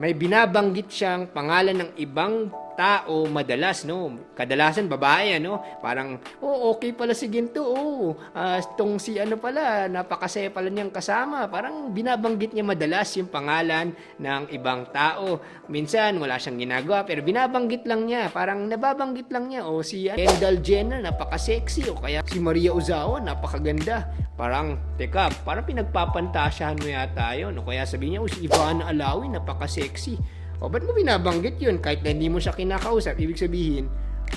May binabanggit siyang pangalan ng ibang tao madalas, no? Kadalasan babae, ano? Parang, oh, okay pala si Ginto, oh. Tong si ano pala, napakasaya pala niyang kasama. Parang binabanggit niya madalas yung pangalan ng ibang tao. Minsan, wala siyang ginagawa, pero binabanggit lang niya. Parang nababanggit lang niya, oh, si Kendall Jenner, napaka-sexy, o kaya si Maria Ozawa, napakaganda. Parang, teka, parang pinagpapantasyahan mo yata yun. O kaya sabihin niya, oh, si Ivana Alawi, napaka-sexy. O ba't mo binabanggit yun kahit na hindi mo siya kinakausap? Ibig sabihin,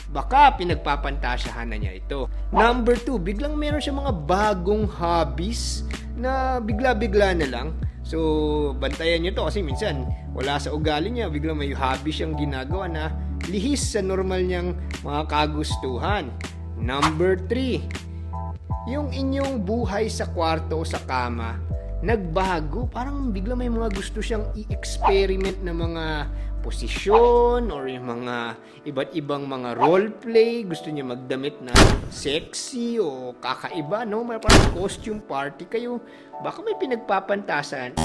baka pinagpapantasyahan na niya ito. Number 2, biglang meron siya mga bagong hobbies na bigla-bigla na lang. So, bantayan niyo to kasi minsan wala sa ugali niya. Biglang may hobby siyang ginagawa na lihis sa normal niyang mga kagustuhan. Number 3, yung inyong buhay sa kwarto o sa kama nagbago. Parang bigla may mga gusto siyang i-experiment na mga posisyon or yung mga iba't ibang mga role play. Gusto niya magdamit na sexy o kakaiba, no? May parang costume party kayo. Baka may pinagpapantasan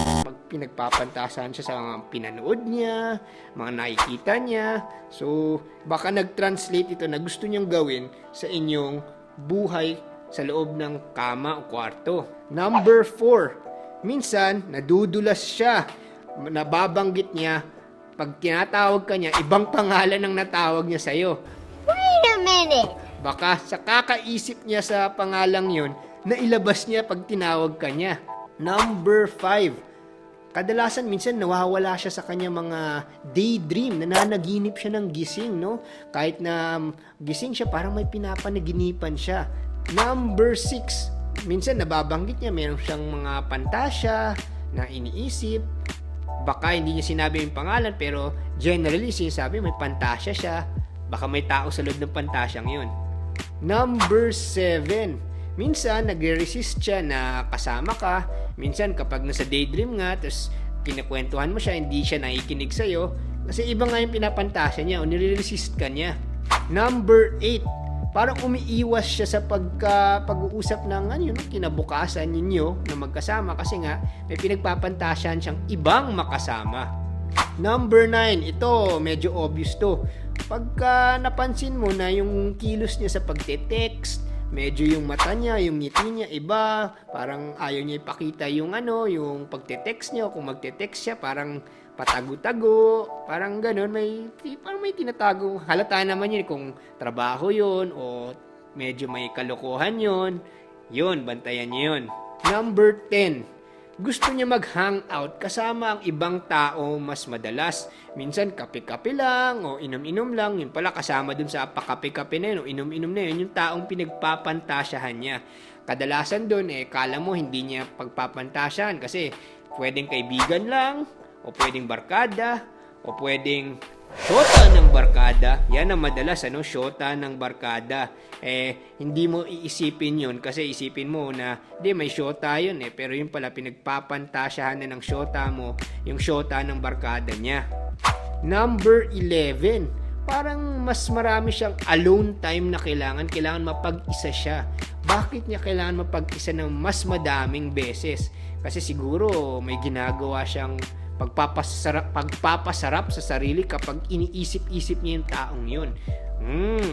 siya sa mga pinanood niya, mga nakikita niya. So, baka nag-translate ito na gusto niyang gawin sa inyong buhay sa loob ng kama o kwarto. Number 4, minsan, nadudulas siya. Nababanggit niya, pag tinatawag ka niya, ibang pangalan ang natawag niya sa'yo. Wait a minute. Baka sa kakaisip niya sa pangalang yon, nailabas niya pag tinawag ka niya. Number 5, kadalasan minsan nawawala siya sa kanya mga daydream, nananaginip siya ng gising, no? Kahit na gising siya, parang may pinapanaginipan siya. Number 6, minsan nababanggit niya meron siyang mga pantasya na iniisip. Baka hindi niya sinabi yung pangalan pero generally sinasabi may pantasya siya. Baka may tao sa loob ng pantasyang yun. Number 7, minsan nagre-resist siya na kasama ka. Minsan kapag nasa daydream nga tapos kinakwentuhan mo siya, hindi siya nakikinig sa'yo kasi iba nga yung pinapantasya niya o nire-resist ka niya. Number 8, parang umiiwas siya sa pag-uusap ng kinabukasan ninyo na magkasama kasi nga may pinagpapantasyan siyang ibang makasama. Number 9, ito medyo obvious to. Pagka napansin mo na yung kilos niya sa pagte-text, medyo yung mata niya, yung ngiti niya iba, parang ayaw niya ipakita yung yung pagte-text niya. Kung magte-text siya, parang patago-tago, parang ganun, parang may tinatago. Halata naman yun kung trabaho yun o medyo may kalokohan yun. Yun, bantayan niyo yun. Number 10, gusto niya mag-hangout kasama ang ibang tao mas madalas. Minsan kape-kape lang o inom-inom lang. Yun pala kasama dun sa pakape-kape na yun o inom-inom na yun, yung taong pinagpapantasyahan niya. Kadalasan dun kala mo hindi niya pagpapantasyahan kasi pwedeng kaibigan lang, o pwedeng barkada, o pwedeng shota ng barkada. Yan ang madalas, shota ng barkada. Hindi mo iisipin yun kasi isipin mo na, may shota yun pero yun pala, pinagpapantasyahan na ng shota mo, yung shota ng barkada niya. Number 11, parang mas marami siyang alone time na kailangan mapag-isa siya. Bakit niya kailangan mapag-isa ng mas madaming beses? Kasi siguro may ginagawa siyang pagpapasarap sa sarili kapag iniisip-isip niya yung taong yun.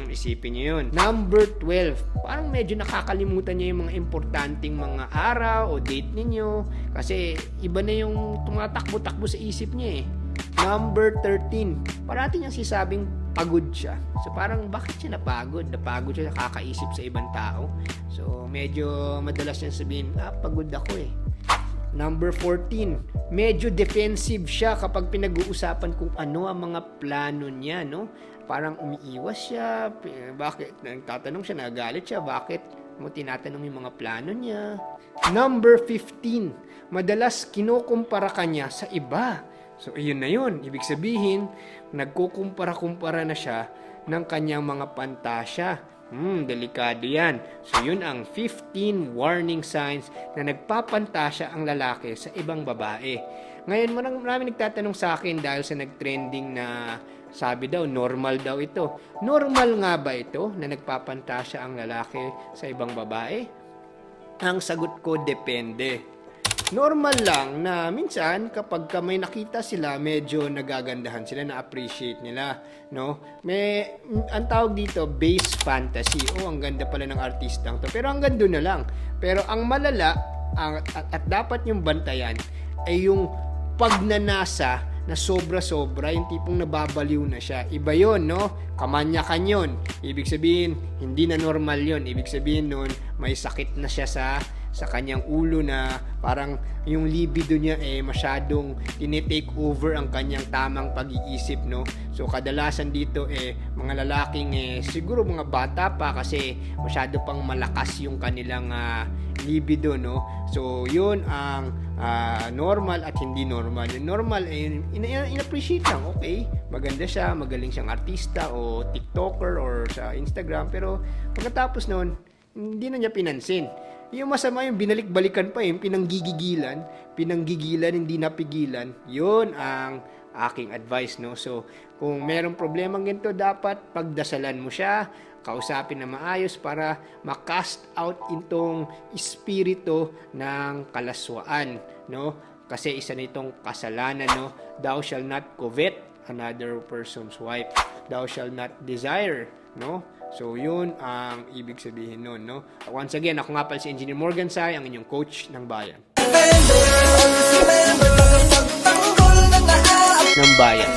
Isipin niyo yun. Number 12, parang medyo nakakalimutan niya yung mga importanteng mga araw o date ninyo kasi iba na yung tumatakbo-takbo sa isip niya Number 13, parati niyang sisabing pagod siya. So parang bakit siya napagod? Napagod siya sa kakaisip sa ibang tao. So medyo madalas niya sabihin, pagod ako Number 14, medyo defensive siya kapag pinag-uusapan kung ano ang mga plano niya, no? Parang umiiwas siya. Bakit? Nagtatanong siya, nagalit siya. Bakit mo tinatanong yung mga plano niya? Number 15, madalas kinukumpara ka niya sa iba. So, ayun na yun. Ibig sabihin, nagkukumpara-kumpara na siya ng kanyang mga pantasya. Delikado yan. So, yun ang 15 warning signs na nagpapantasya ang lalaki sa ibang babae. Ngayon, marami nagtatanong sa akin dahil sa nagtrending na sabi daw, normal daw ito. Normal nga ba ito na nagpapantasya ang lalaki sa ibang babae? Ang sagot ko, depende. normal lang na minsan kapag ka may nakita sila, medyo nagagandahan sila, na-appreciate nila, no? Ang tawag dito, base fantasy. Oh, ang ganda pala ng artistang to. Pero hanggang doon na lang. Pero ang malala, at dapat yung bantayan, ay yung pagnanasa na sobra-sobra, yung tipong nababaliw na siya. Iba yon, no? Kamanyakan yun. Ibig sabihin, hindi na normal yon. Ibig sabihin nun, may sakit na siya sa kanyang ulo na parang yung libido niya masyadong tinitake over ang kanyang tamang pag-iisip, no? So kadalasan dito mga lalaking siguro mga bata pa kasi masyado pang malakas yung kanilang libido, no? So yun ang normal at hindi normal. Yung normal in-appreciate lang, okay, maganda siya, magaling siyang artista o TikToker or sa Instagram, pero pagkatapos noon hindi na niya pinansin. Yung masama, yung binalik-balikan pa, yung pinanggigigilan, hindi napigilan. Yun ang aking advice, no? So, kung merong problemang ganito, dapat pagdasalan mo siya, kausapin na maayos para makast out itong espiritu ng kalaswaan, no? Kasi isa nitong kasalanan, no? Thou shall not covet another person's wife. Thou shall not desire, no? So, yun ang ibig sabihin nun, no? Once again, ako nga pala si Engineer Morgan Sai, ang inyong coach ng bayan. Ng bayan.